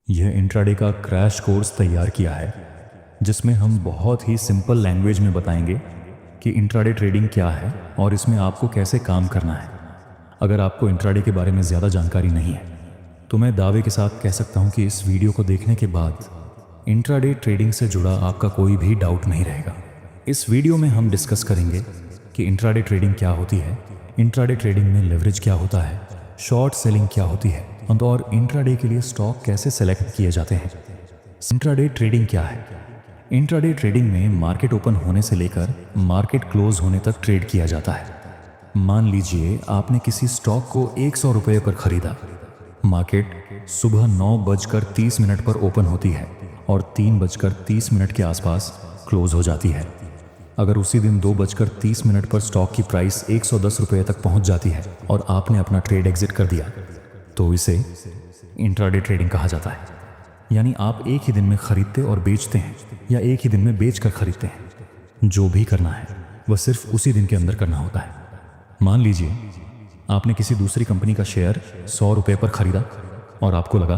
यह इंट्राडे का crash course तैयार किया है जिसमें हम बहुत ही सिंपल लैंग्वेज में बताएंगे कि इंट्राडे ट्रेडिंग क्या है और इसमें आपको कैसे काम करना है। अगर आपको इंट्राडे के बारे में ज़्यादा जानकारी नहीं है तो मैं दावे के साथ कह सकता हूं कि इस वीडियो को देखने के बाद इंट्राडे ट्रेडिंग से जुड़ा आपका कोई भी डाउट नहीं रहेगा। इस वीडियो में हम डिस्कस करेंगे कि इंट्राडे ट्रेडिंग क्या होती है, इंट्राडे ट्रेडिंग में लेवरेज क्या होता है, शॉर्ट सेलिंग क्या होती है और इंट्राडे के लिए स्टॉक कैसे सेलेक्ट किए जाते हैं। इंट्राडे ट्रेडिंग क्या है? इंट्राडे ट्रेडिंग में मार्केट ओपन होने से लेकर मार्केट क्लोज होने तक ट्रेड किया जाता है। मान लीजिए आपने किसी स्टॉक को 100 रुपये पर खरीदा। मार्केट सुबह 9:30 पर ओपन होती है और 3:30 के आसपास क्लोज हो जाती है। अगर उसी दिन 2:30 पर स्टॉक की प्राइस 110 रुपये तक पहुंच जाती है और आपने अपना ट्रेड एग्जिट कर दिया तो इसे इंट्राडे ट्रेडिंग कहा जाता है। यानी आप एक ही दिन में खरीदते और बेचते हैं या एक ही दिन में बेचकर खरीदते हैं। जो भी करना है वह सिर्फ उसी दिन के अंदर करना होता है। मान लीजिए आपने किसी दूसरी कंपनी का शेयर 100 रुपये पर खरीदा और आपको लगा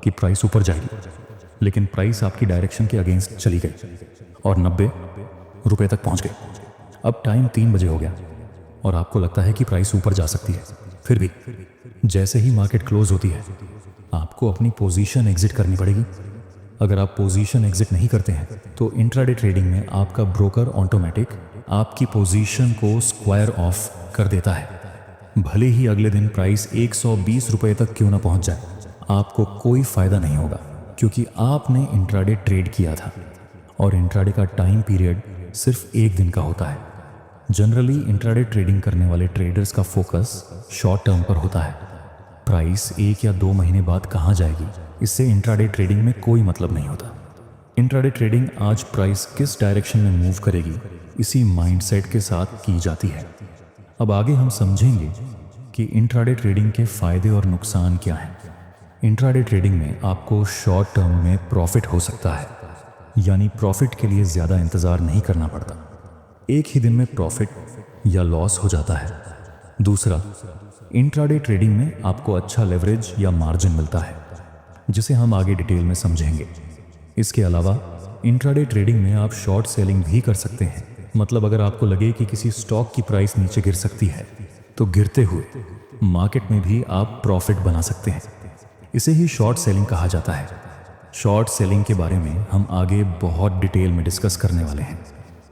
कि प्राइस ऊपर जाएगी, लेकिन प्राइस आपकी डायरेक्शन के अगेंस्ट चली गई और 90 रुपये तक पहुंच गई। अब टाइम 3 बजे हो गया और आपको लगता है कि प्राइस ऊपर जा सकती है। फिर भी जैसे ही मार्केट क्लोज होती है आपको अपनी पोजीशन एग्जिट करनी पड़ेगी। अगर आप पोजीशन एग्जिट नहीं करते हैं तो इंट्राडे ट्रेडिंग में आपका ब्रोकर ऑटोमेटिक आपकी पोजीशन को स्क्वायर ऑफ कर देता है। भले ही अगले दिन प्राइस 120 रुपये तक क्यों ना पहुंच जाए, आपको कोई फायदा नहीं होगा क्योंकि आपने इंट्राडे ट्रेड किया था और इंट्राडे का टाइम पीरियड सिर्फ एक दिन का होता है। जनरली इंट्राडे ट्रेडिंग करने वाले ट्रेडर्स का फोकस शॉर्ट टर्म पर होता है। प्राइस 1 या 2 महीने बाद कहाँ जाएगी इससे इंट्राडे ट्रेडिंग में कोई मतलब नहीं होता। इंट्राडे ट्रेडिंग आज प्राइस किस डायरेक्शन में मूव करेगी इसी माइंडसेट के साथ की जाती है। अब आगे हम समझेंगे कि इंट्राडे ट्रेडिंग के फायदे और नुकसान क्या हैं। इंट्राडे ट्रेडिंग में आपको शॉर्ट टर्म में प्रॉफिट हो सकता है, यानी प्रॉफिट के लिए ज़्यादा इंतज़ार नहीं करना पड़ता। एक ही दिन में प्रॉफिट या लॉस हो जाता है। दूसरा, इंट्राडे ट्रेडिंग में आपको अच्छा लेवरेज या मार्जिन मिलता है जिसे हम आगे डिटेल में समझेंगे। इसके अलावा इंट्राडे ट्रेडिंग में आप शॉर्ट सेलिंग भी कर सकते हैं। मतलब अगर आपको लगे कि किसी स्टॉक की प्राइस नीचे गिर सकती है तो गिरते हुए मार्केट में भी आप प्रॉफिट बना सकते हैं। इसे ही शॉर्ट सेलिंग कहा जाता है। शॉर्ट सेलिंग के बारे में हम आगे बहुत डिटेल में डिस्कस करने वाले हैं।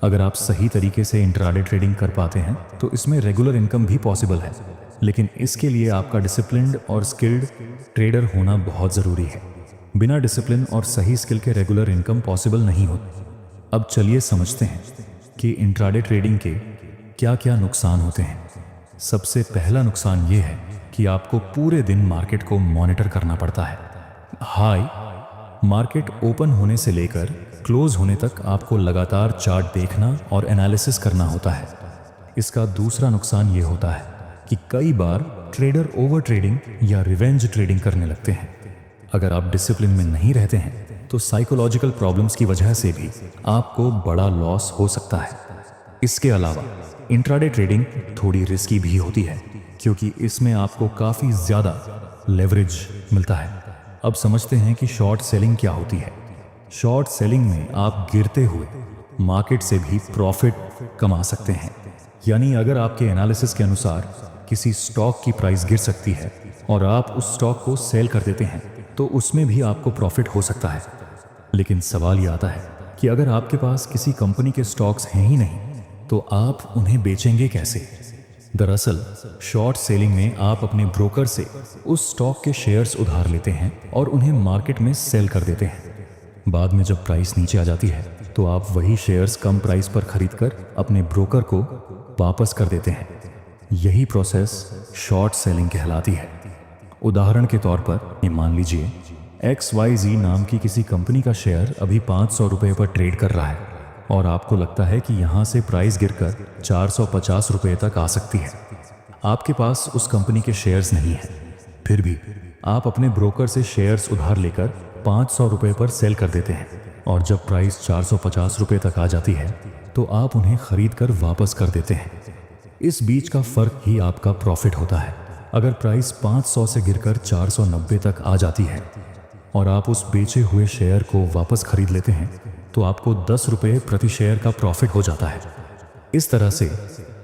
अगर आप सही तरीके से इंट्राडे ट्रेडिंग कर पाते हैं तो इसमें रेगुलर इनकम भी पॉसिबल है, लेकिन इसके लिए आपका डिसिप्लिन्ड और स्किल्ड ट्रेडर होना बहुत ज़रूरी है। बिना डिसिप्लिन और सही स्किल के रेगुलर इनकम पॉसिबल नहीं होती। अब चलिए समझते हैं कि इंट्राडे ट्रेडिंग के क्या क्या नुकसान होते हैं। सबसे पहला नुकसान ये है कि आपको पूरे दिन मार्केट को मॉनिटर करना पड़ता है। हाई मार्केट ओपन होने से लेकर क्लोज होने तक आपको लगातार चार्ट देखना और एनालिसिस करना होता है। इसका दूसरा नुकसान ये होता है कि कई बार ट्रेडर ओवर ट्रेडिंग या रिवेंज ट्रेडिंग करने लगते हैं। अगर आप डिसिप्लिन में नहीं रहते हैं तो साइकोलॉजिकल प्रॉब्लम्स की वजह से भी आपको बड़ा लॉस हो सकता है। इसके अलावा इंट्राडे ट्रेडिंग थोड़ी रिस्की भी होती है क्योंकि इसमें आपको काफ़ी ज़्यादा लेवरेज मिलता है। अब समझते हैं कि शॉर्ट सेलिंग क्या होती है। शॉर्ट सेलिंग में आप गिरते हुए मार्केट से भी प्रॉफिट कमा सकते हैं। यानी अगर आपके एनालिसिस के अनुसार किसी स्टॉक की प्राइस गिर सकती है और आप उस स्टॉक को सेल कर देते हैं तो उसमें भी आपको प्रॉफिट हो सकता है। लेकिन सवाल ये आता है कि अगर आपके पास किसी कंपनी के स्टॉक्स हैं ही नहीं तो आप उन्हें बेचेंगे कैसे? दरअसल शॉर्ट सेलिंग में आप अपने ब्रोकर से उस स्टॉक के शेयर्स उधार लेते हैं और उन्हें मार्केट में सेल कर देते हैं। बाद में जब प्राइस नीचे आ जाती है तो आप वही शेयर्स कम प्राइस पर खरीदकर अपने ब्रोकर को वापस कर देते हैं। यही प्रोसेस शॉर्ट सेलिंग कहलाती है। उदाहरण के तौर पर मान लीजिए XYZ नाम की किसी कंपनी का शेयर अभी 500 रुपये पर ट्रेड कर रहा है और आपको लगता है कि यहाँ से प्राइस गिरकर 450 रुपये तक आ सकती है। आपके पास उस कंपनी के शेयर्स नहीं हैं, फिर भी आप अपने ब्रोकर से शेयर्स उधार लेकर 500 रुपये पर सेल कर देते हैं और जब प्राइस 450 रुपये तक आ जाती है तो आप उन्हें खरीद कर वापस कर देते हैं। इस बीच का फ़र्क ही आपका प्रॉफिट होता है। अगर प्राइस 500 से गिरकर 490 तक आ जाती है और आप उस बेचे हुए शेयर को वापस खरीद लेते हैं तो आपको 10 रुपये प्रति शेयर का प्रॉफिट हो जाता है। इस तरह से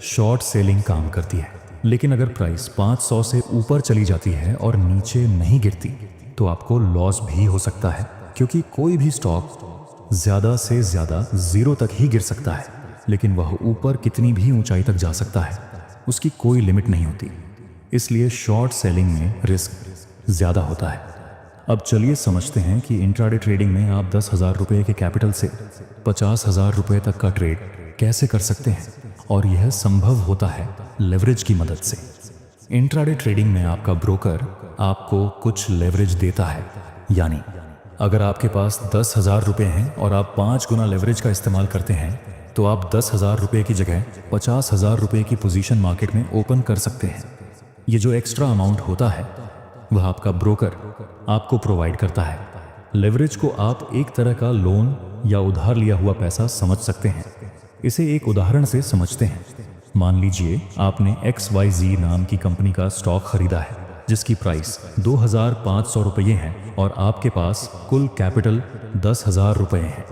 शॉर्ट सेलिंग काम करती है। लेकिन अगर प्राइस 500 से ऊपर चली जाती है और नीचे नहीं गिरती तो आपको लॉस भी हो सकता है, क्योंकि कोई भी स्टॉक ज़्यादा से ज़्यादा 0 तक ही गिर सकता है, लेकिन वह ऊपर कितनी भी ऊंचाई तक जा सकता है, उसकी कोई लिमिट नहीं होती। इसलिए शॉर्ट सेलिंग में रिस्क ज़्यादा होता है। अब चलिए समझते हैं कि इंट्राडे ट्रेडिंग में आप 10,000 रुपये के कैपिटल से 50,000 रुपये तक का ट्रेड कैसे कर सकते हैं, और यह संभव होता है लेवरेज की मदद से। इंट्राडे ट्रेडिंग में आपका ब्रोकर आपको कुछ लेवरेज देता है, यानी अगर आपके पास 10,000 रुपये हैं और आप 5 गुना लेवरेज का इस्तेमाल करते हैं तो आप 10,000 रुपये की जगह 50,000 रुपये की पोजीशन मार्केट में ओपन कर सकते हैं। ये जो एक्स्ट्रा अमाउंट होता है वह आपका ब्रोकर आपको प्रोवाइड करता है। लेवरेज को आप एक तरह का लोन या उधार लिया हुआ पैसा समझ सकते हैं। इसे एक उदाहरण से समझते हैं। मान लीजिए आपने XYZ नाम की कंपनी का स्टॉक खरीदा है जिसकी प्राइस 2,500 रुपये है और आपके पास कुल कैपिटल 10,000 रुपये है।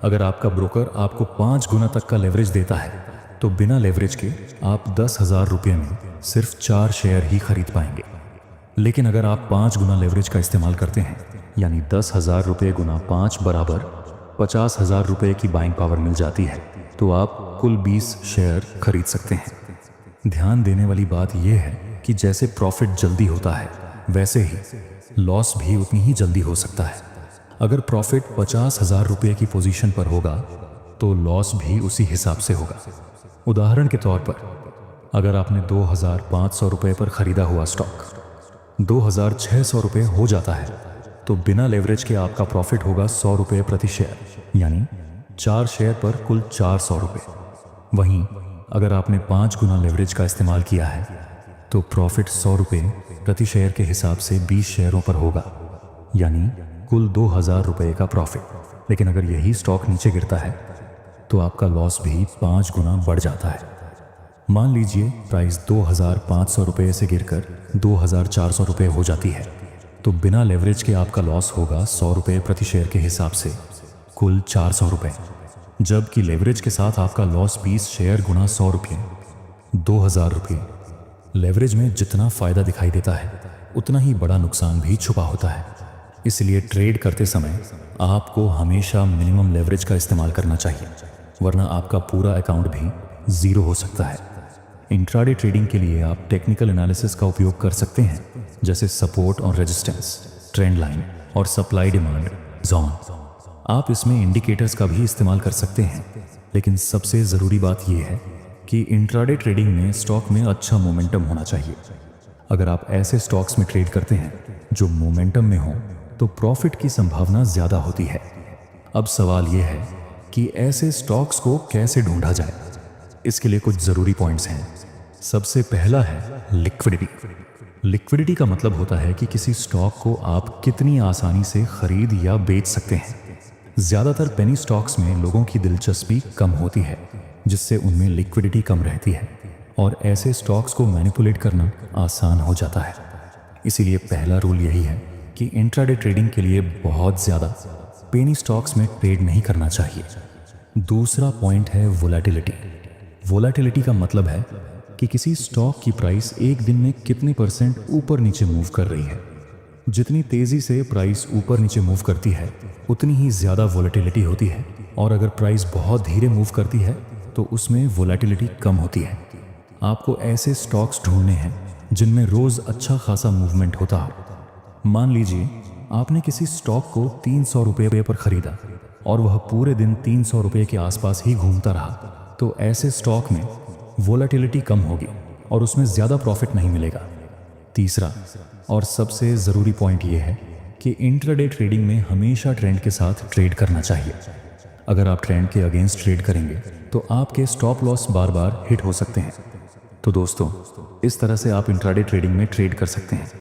अगर आपका ब्रोकर आपको 5 गुना तक का लेवरेज देता है तो बिना लेवरेज के आप 10,000 रुपये में सिर्फ 4 शेयर ही खरीद पाएंगे। लेकिन अगर आप 5 गुना लेवरेज का इस्तेमाल करते हैं, यानी 10,000 रुपये गुना 5 बराबर 50,000 रुपये की बाइंग पावर मिल जाती है, तो आप कुल 20 शेयर खरीद सकते हैं। ध्यान देने वाली बात यह है कि जैसे प्रॉफिट जल्दी होता है वैसे ही लॉस भी उतनी ही जल्दी हो सकता है। अगर प्रॉफिट 50,000 रुपये की पोजीशन पर होगा तो लॉस भी उसी हिसाब से होगा। उदाहरण के तौर पर अगर आपने 2,500 रुपये पर खरीदा हुआ स्टॉक 2,600 रुपये हो जाता है तो बिना लेवरेज के आपका प्रॉफिट होगा 100 रुपये प्रति शेयर, यानी 4 शेयर पर कुल 400 रुपये। वहीं अगर आपने 5 गुना लेवरेज का इस्तेमाल किया है तो प्रॉफिट 100 रुपये प्रति शेयर के हिसाब से 20 शेयरों पर होगा, यानी कुल 2,000 रुपये का प्रॉफिट। लेकिन अगर यही स्टॉक नीचे गिरता है तो आपका लॉस भी 5 गुना बढ़ जाता है। मान लीजिए प्राइस 2,500 रुपये से गिरकर 2,400 रुपये हो जाती है तो बिना लेवरेज के आपका लॉस होगा 100 रुपये प्रति शेयर के हिसाब से कुल 400 रुपये, जबकि लेवरेज के साथ आपका लॉस 20 शेयर गुना 100 रुपये 2,000 रुपये। लेवरेज में जितना फ़ायदा दिखाई देता है उतना ही बड़ा नुकसान भी छुपा होता है। इसलिए ट्रेड करते समय आपको हमेशा मिनिमम लेवरेज का इस्तेमाल करना चाहिए, वरना आपका पूरा अकाउंट भी ज़ीरो हो सकता है। इंट्राडे ट्रेडिंग के लिए आप टेक्निकल एनालिसिस का उपयोग कर सकते हैं, जैसे सपोर्ट और रेजिस्टेंस, ट्रेंड लाइन और सप्लाई डिमांड जोन। आप इसमें इंडिकेटर्स का भी इस्तेमाल कर सकते हैं, लेकिन सबसे ज़रूरी बात यह है कि इंट्राडे ट्रेडिंग में स्टॉक में अच्छा मोमेंटम होना चाहिए। अगर आप ऐसे स्टॉक्स में ट्रेड करते हैं जो मोमेंटम में हो तो प्रॉफिट की संभावना ज़्यादा होती है। अब सवाल यह है कि ऐसे स्टॉक्स को कैसे ढूंढा जाए। इसके लिए कुछ ज़रूरी पॉइंट्स हैं। सबसे पहला है लिक्विडिटी। लिक्विडिटी का मतलब होता है कि किसी स्टॉक को आप कितनी आसानी से खरीद या बेच सकते हैं। ज़्यादातर पेनी स्टॉक्स में लोगों की दिलचस्पी कम होती है, जिससे उनमें लिक्विडिटी कम रहती है और ऐसे स्टॉक्स को मैनिपुलेट करना आसान हो जाता है। इसीलिए पहला रूल यही है कि इंट्राडे ट्रेडिंग के लिए बहुत ज़्यादा पेनी स्टॉक्स में ट्रेड नहीं करना चाहिए। दूसरा पॉइंट है वोलेटिलिटी। वोलेटिलिटी का मतलब है कि किसी स्टॉक की प्राइस एक दिन में कितने % ऊपर नीचे मूव कर रही है। जितनी तेज़ी से प्राइस ऊपर नीचे मूव करती है उतनी ही ज़्यादा वोलेटिलिटी होती है, और अगर प्राइस बहुत धीरे मूव करती है तो उसमें वोलेटिलिटी कम होती है। आपको ऐसे स्टॉक्स ढूंढने हैं जिनमें रोज़ अच्छा खासा मूवमेंट होता हो। मान लीजिए आपने किसी स्टॉक को 300 रुपये पर ख़रीदा और वह पूरे दिन 300 रुपये के आसपास ही घूमता रहा, तो ऐसे स्टॉक में वोलेटिलिटी कम होगी और उसमें ज़्यादा प्रॉफिट नहीं मिलेगा। तीसरा और सबसे ज़रूरी पॉइंट ये है कि इंट्राडे ट्रेडिंग में हमेशा ट्रेंड के साथ ट्रेड करना चाहिए। अगर आप ट्रेंड के अगेंस्ट ट्रेड करेंगे तो आपके स्टॉप लॉस बार बार हिट हो सकते हैं। तो दोस्तों, इस तरह से आप इंट्राडे ट्रेडिंग में ट्रेड कर सकते हैं।